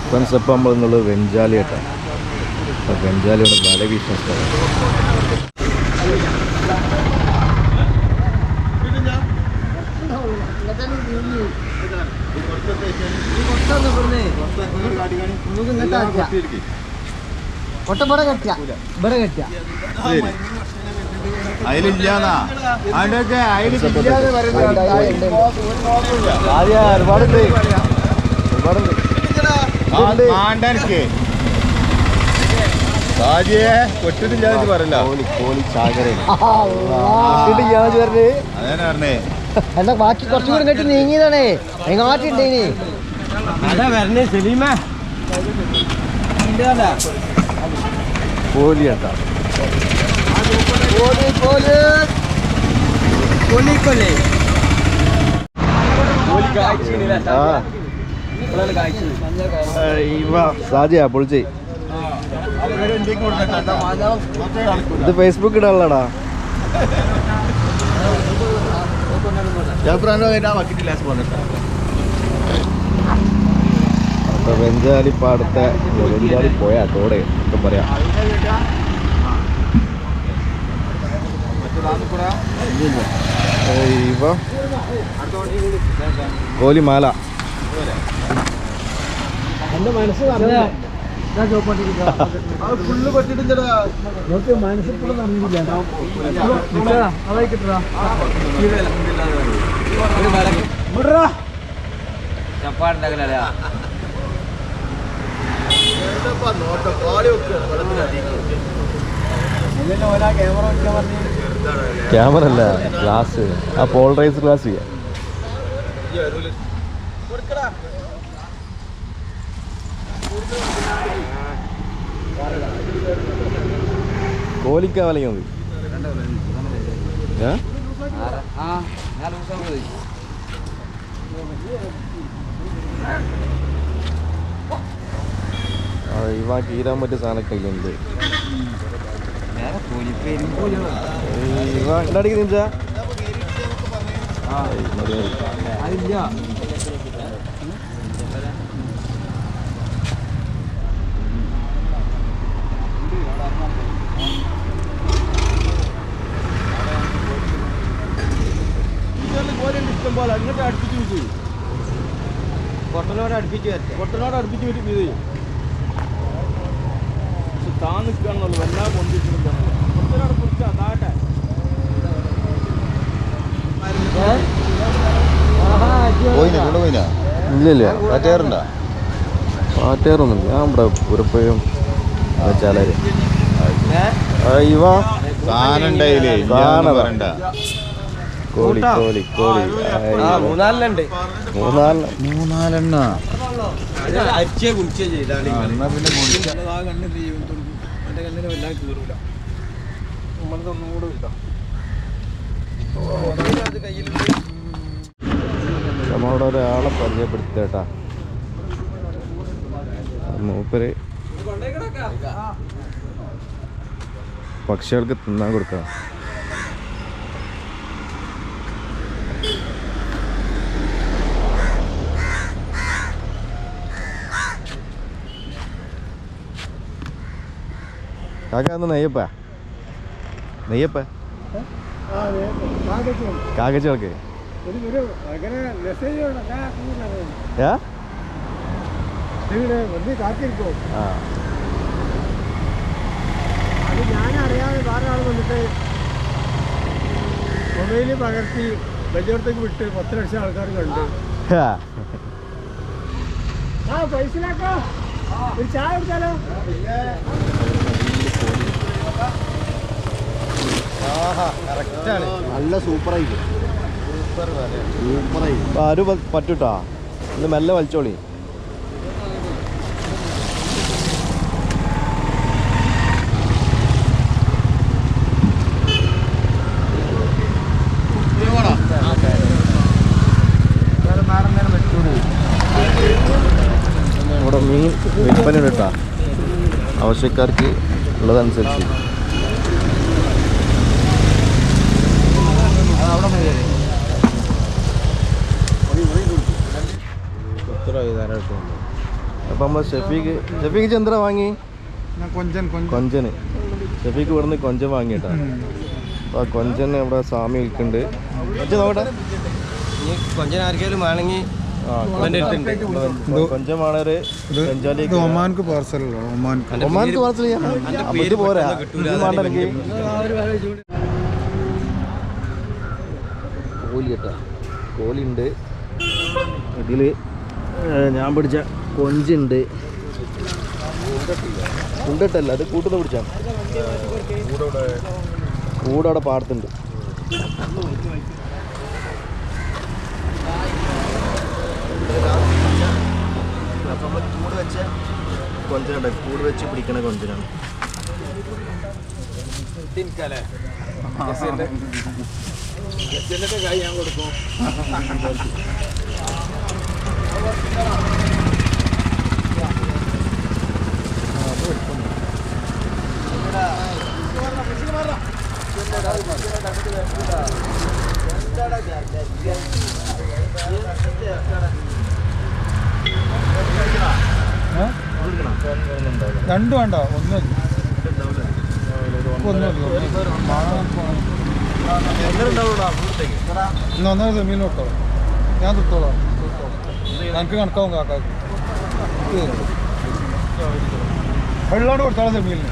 Friends ഇപ്പം നമ്മൾ ഇന്നുള്ളത് വെഞ്ചാലി ആയിട്ടാണ്. അപ്പോൾ വെഞ്ചാലിയുടെ വല വീശുന്ന സ്ഥലം. അല്ല ബാക്കി കുറച്ചും കൂടി കെട്ടി നീങ്ങിയതാണേ എങ്ങാട്ടുണ്ടേനി അതാ വരണേ സെലീമ കോലി കേട്ടാ സാജിയാ പൊളിച്ച്. ഇത് ഫേസ്ബുക്ക് ഇടാനുള്ളടാ. അപ്പൊ വെഞ്ചാലി പാടത്തെ വെഞ്ചാലി പോയാ തോടെ ഒക്കെ പറയാം. ഇവ കോലിമാല എന്റെ മനസ്സ് മനസ്സിപ്പോഴും ക്യാമറ അല്ല ഗ്ലാസ്, ആ പോളറൈസ് ഗ്ലാസ് ചെയ്യാം. കോലിക്ക വലങ്ങ മതി. ഇവ കീരാൻ പറ്റിയ സാധനമൊക്കെ ഉണ്ട്. ഇവ ഉണ്ടാക്കി നിഞ്ചാ ഇഷ്ടംപോലെ അങ്ങോട്ട് അടുപ്പിച്ച് വിട്ടു പൊട്ടനോട് അടുപ്പിച്ച് വിട്ട് ഇത് ചെയ്യും. പക്ഷെ താൻ നിൽക്കുകയാണെന്നുള്ളൂ എല്ലാം കൊണ്ടിട്ടുണ്ട്. പൊട്ടനോട് കുറിച്ചാ താട്ടെ ഇല്ലില്ല പാറ്റേറൊന്നും. ഞാൻ ഇവിടെ പുരപ്പയും വെച്ചാലേ ഇവ കോലി കോലി കോലി മൂന്നാലെണ്ണ നമ്മളവിടെ ഒരാളെ പരിചയപ്പെടുത്തേട്ടാ. മൂപ്പര് പക്ഷികൾക്ക് തിന്നാൻ കൊടുക്കാം. കാക്ക ഒന്ന് നെയ്യപ്പ കാക്കച്ചോൾക്ക് ഞാനറിയാതെ വേറെ ആൾ വന്നിട്ട് മൊബൈലിൽ പകർത്തി വലിയോടത്തേക്ക് വിട്ട് 10 ലക്ഷം ആൾക്കാർ കണ്ടു. പൈസയിലാക്കോ ഒരു ചായ കുടിച്ചാലോ? നല്ല സൂപ്പറായി ആരും പറ്റൂട്ടാ. ഒന്ന് മെല്ലെ വലിച്ചോളി. ഇവിടെ മീൻ വിൽപ്പന കേട്ടാ, ആവശ്യക്കാർക്ക് ഉള്ളതനുസരിച്ച്. അപ്പം നമ്മൾ ഷെഫീക്ക് ചന്ദ്ര വാങ്ങി കൊഞ്ചന് ഷെഫീക്ക് ഇവിടുന്ന് കൊഞ്ചൻ വാങ്ങിയിട്ടാ. അപ്പോൾ ആ കൊഞ്ചൻ ഇവിടെ സ്വാമി വിൽക്കുന്നുണ്ട്. കൊഞ്ചൻ നോക്കട്ടെ, കൊഞ്ചൻ ആർക്കെങ്കിലും വേണമെങ്കിൽ കൊഞ്ചൻ വേണേര് ഒമാൻക്ക് പാർസലല്ലോ. ഒമാൻക്ക് പാർസൽ ചെയ്യാം. ഇത് പോരാ, ഇത് വേണ്ട എനിക്ക്. കോലി കേട്ടോ, കോലി ഉണ്ട് ഇതിൽ. ഞാൻ പിടിച്ച കൊഞ്ചുണ്ട്. കുണ്ടിട്ടല്ല, അത് കൂട്ടുന്ന പിടിച്ചാണ്. കൂടവിടെ പാടത്തുണ്ട്. അപ്പം നമ്മൾ കൂട് വെച്ച കൊഞ്ചനുണ്ട്, കൂട് വെച്ച് പിടിക്കണ കൊഞ്ചനാണ്. കൈ ഞാൻ കൊടുക്കും. രണ്ടും വേണ്ട, ഒന്ന് ഒന്നര സെമീൻ തൊട്ടോളാം. ഞാൻ തൊട്ടോളാം, എനിക്ക് കണക്കാവും കാക്കാക്ക്. വെള്ളോട് കൊടുത്തോളാം സെമീലിന്.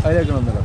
അതിലേക്കണം ഒന്നര